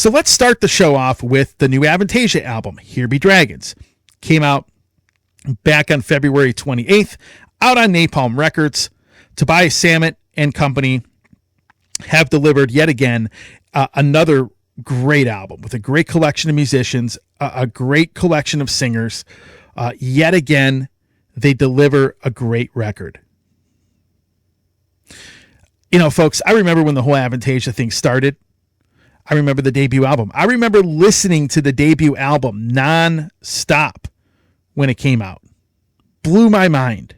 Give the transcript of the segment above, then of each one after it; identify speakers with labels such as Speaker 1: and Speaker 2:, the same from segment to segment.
Speaker 1: So let's start the show off with the new Avantasia album, Here Be Dragons. Came out back on February 28th, out on Napalm Records. Tobias Sammet and company have delivered yet again another great album with a great collection of musicians, a great collection of singers. Yet again, they deliver a great record. You know, folks, I remember when the whole Avantasia thing started. I remember the debut album. I remember listening to the debut album non-stop when it came out. Blew my mind.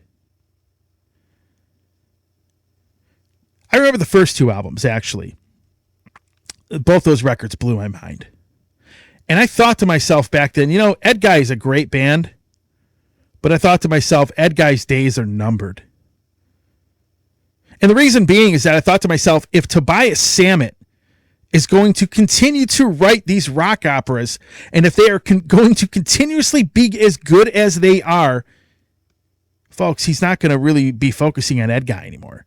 Speaker 1: I remember the first two albums, actually. Both those records blew my mind. And I thought to myself back then, you know, Edguy is a great band, but I thought to myself, Edguy's days are numbered. And the reason being is that I thought to myself, if Tobias Sammet is going to continue to write these rock operas, and if they are going to continuously be as good as they are, folks, he's not going to really be focusing on Edguy anymore.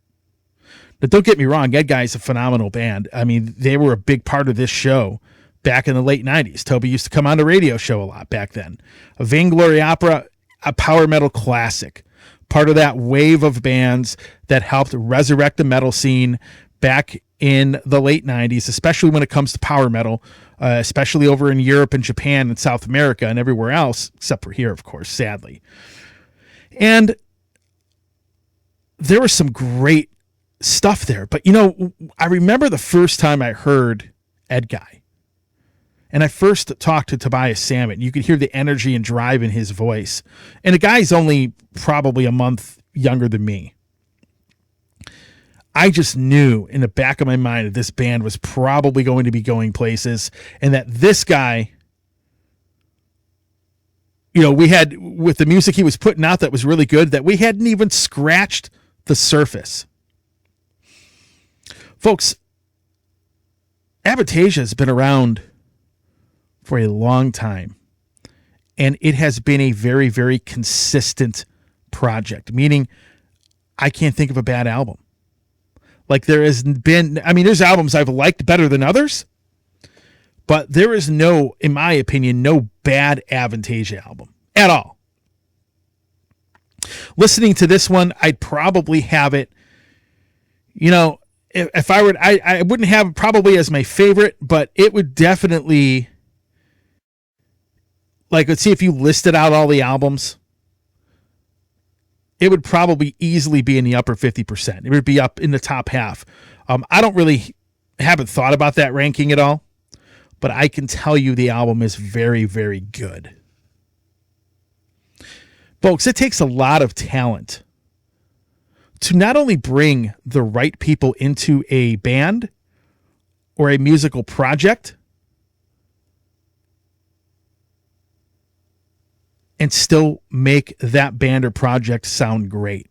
Speaker 1: But don't get me wrong, Edguy is a phenomenal band. I mean, they were a big part of this show back in the late 90s. Toby used to come on the radio show a lot back then. A Vainglory opera, a power metal classic. Part of that wave of bands that helped resurrect the metal scene back in the late 90s, especially when it comes to power metal, especially over in Europe and Japan and South America and everywhere else, except for here, of course, sadly. And there was some great stuff there. But, you know, I remember the first time I heard Edguy, and I first talked to Tobias Sammet. You could hear the energy and drive in his voice. And the guy's only probably a month younger than me. I just knew in the back of my mind that this band was probably going to be going places, and that this guy, you know, we had, with the music he was putting out that was really good, that we hadn't even scratched the surface. Folks, Avantasia has been around for a long time, and it has been a very, very consistent project, meaning I can't think of a bad album. Like, there has been, I mean, there's albums I've liked better than others, but there is no, in my opinion, no bad Avantasia album at all. Listening to this one, I'd probably have it, you know, if I were, I wouldn't have it probably as my favorite, but it would definitely, like, let's see if you listed out all the albums, it would probably easily be in the upper 50%. It would be up in the top half. I haven't thought about that ranking at all, but I can tell you the album is very, very good. Folks, it takes a lot of talent to not only bring the right people into a band or a musical project and still make that band or project sound great.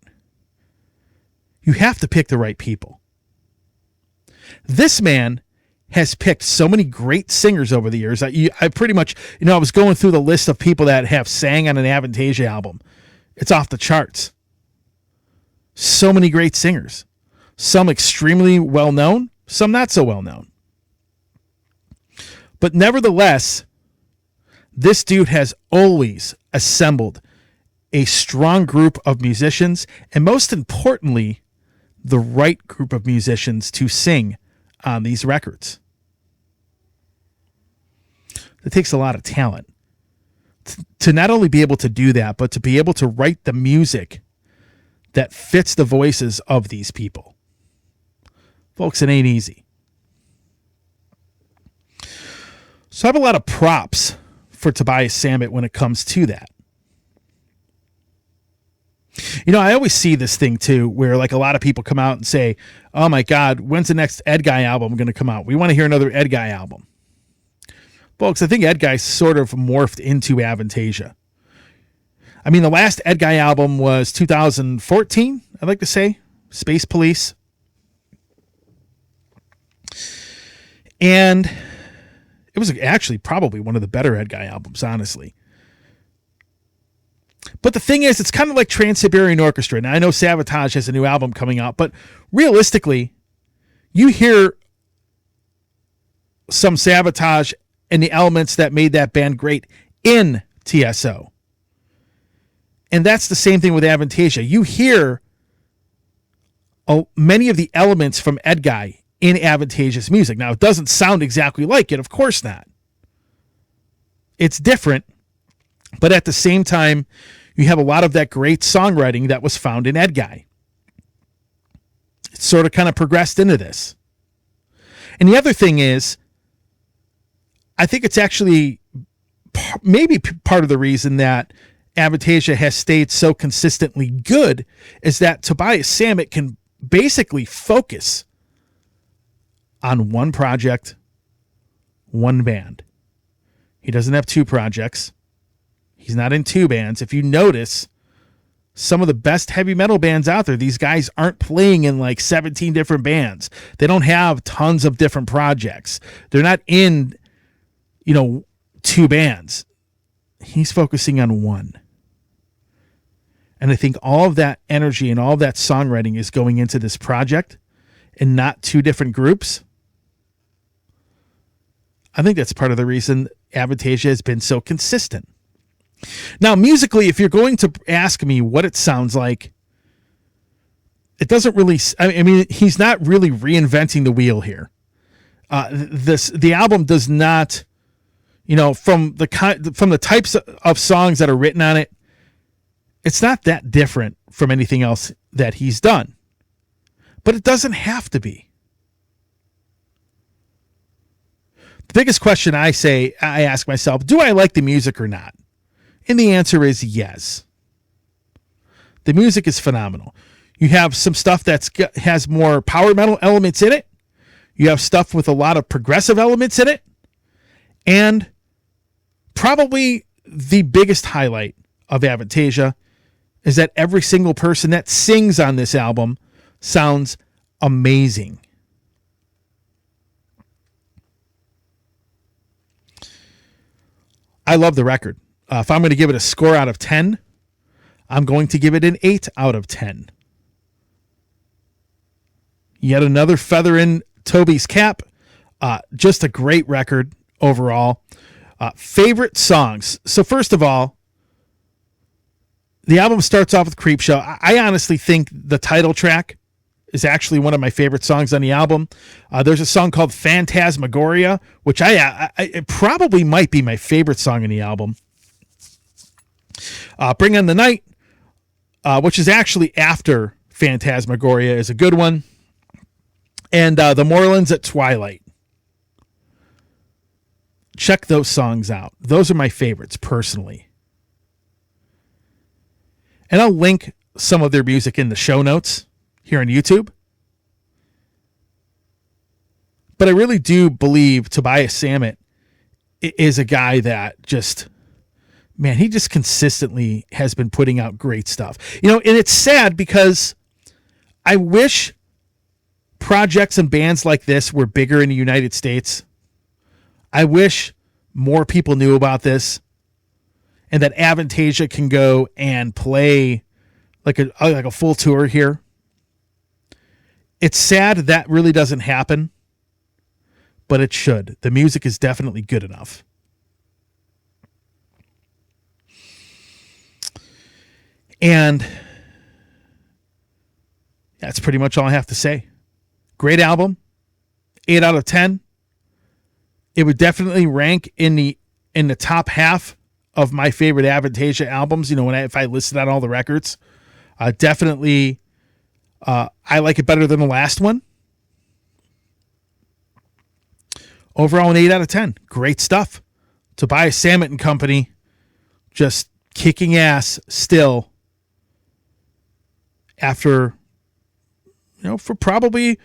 Speaker 1: You have to pick the right people. This man has picked so many great singers over the years. I pretty much, you know, I was going through the list of people that have sang on an Avantasia album. It's off the charts. So many great singers. Some extremely well-known, some not so well-known. But nevertheless, this dude has always assembled a strong group of musicians, and most importantly, the right group of musicians to sing on these records. It takes a lot of talent to not only be able to do that, but to be able to write the music that fits the voices of these people. Folks, it ain't easy. So I have a lot of props for Tobias Sammet when it comes to that. You know, I always see this thing too, where like a lot of people come out and say, oh my God, when's the next Edguy album going to come out? We want to hear another Edguy album. Folks, I think Edguy sort of morphed into Avantasia. I mean, the last Edguy album was 2014, I'd like to say, Space Police. And it was actually probably one of the better Edguy albums, honestly. But the thing is, it's kind of like Trans-Siberian Orchestra. Now, I know Sabotage has a new album coming out, but realistically, you hear some sabotage and the elements that made that band great in TSO. And that's the same thing with Avantasia. You hear many of the elements from Edguy in Avantasia's music. Now, it doesn't sound exactly like it. Of course not. It's different. But at the same time, you have a lot of that great songwriting that was found in Edguy. It sort of kind of progressed into this. And the other thing is, I think it's actually maybe part of the reason that Avantasia has stayed so consistently good is that Tobias Sammet can basically focus on one project, one band. He doesn't have two projects. He's not in two bands. If you notice, some of the best heavy metal bands out there, these guys aren't playing in like 17 different bands. They don't have tons of different projects. They're not in, two bands. He's focusing on one. And I think all of that energy and all of that songwriting is going into this project and not two different groups. I think that's part of the reason Avantasia has been so consistent. Now, musically, if you're going to ask me what it sounds like, it doesn't really, I mean, he's not really reinventing the wheel here. The album does not, from the types of songs that are written on it, it's not that different from anything else that he's done. But it doesn't have to be. The biggest question I ask myself, do I like the music or not? And the answer is yes. The music is phenomenal. You have some stuff that has more power metal elements in it. You have stuff with a lot of progressive elements in it. And probably the biggest highlight of Avantasia is that every single person that sings on this album sounds amazing. I love the record. If I'm going to give it a score out of 10, I'm going to give it an 8 out of 10. Yet another feather in Toby's cap. Just a great record overall. Favorite songs. So first of all, the album starts off with Creepshow. I honestly think the title track is actually one of my favorite songs on the album. There's a song called Phantasmagoria, which it probably might be my favorite song on the album. Bring on the Night, which is actually after Phantasmagoria, is a good one. And The Moorlands at Twilight. Check those songs out. Those are my favorites, personally. And I'll link some of their music in the show notes here on YouTube. But I really do believe Tobias Sammet is a guy that just, man, he just consistently has been putting out great stuff. And it's sad because I wish projects and bands like this were bigger in the United States. I wish more people knew about this and that Avantasia can go and play like a full tour here. It's sad that really doesn't happen, but it should. The music is definitely good enough. And that's pretty much all I have to say. Great album. 8 out of 10. It would definitely rank in the top half of my favorite Avantasia albums. If I listed out all the records, definitely, I like it better than the last one. Overall, an 8 out of 10. Great stuff. Tobias Sammet and company, just kicking ass still. After, for probably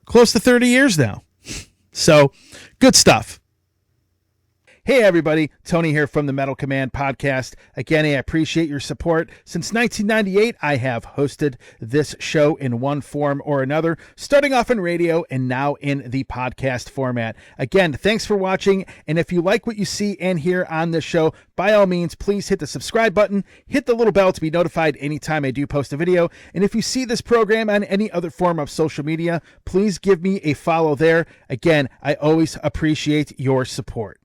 Speaker 1: close to 30 years now. So, good stuff. Hey everybody, Tony here from the Metal Command podcast. Again, I appreciate your support. Since 1998, I have hosted this show in one form or another, starting off in radio and now in the podcast format. Again, thanks for watching, and if you like what you see and hear on this show, by all means, please hit the subscribe button, hit the little bell to be notified anytime I do post a video, and if you see this program on any other form of social media, please give me a follow there. Again, I always appreciate your support.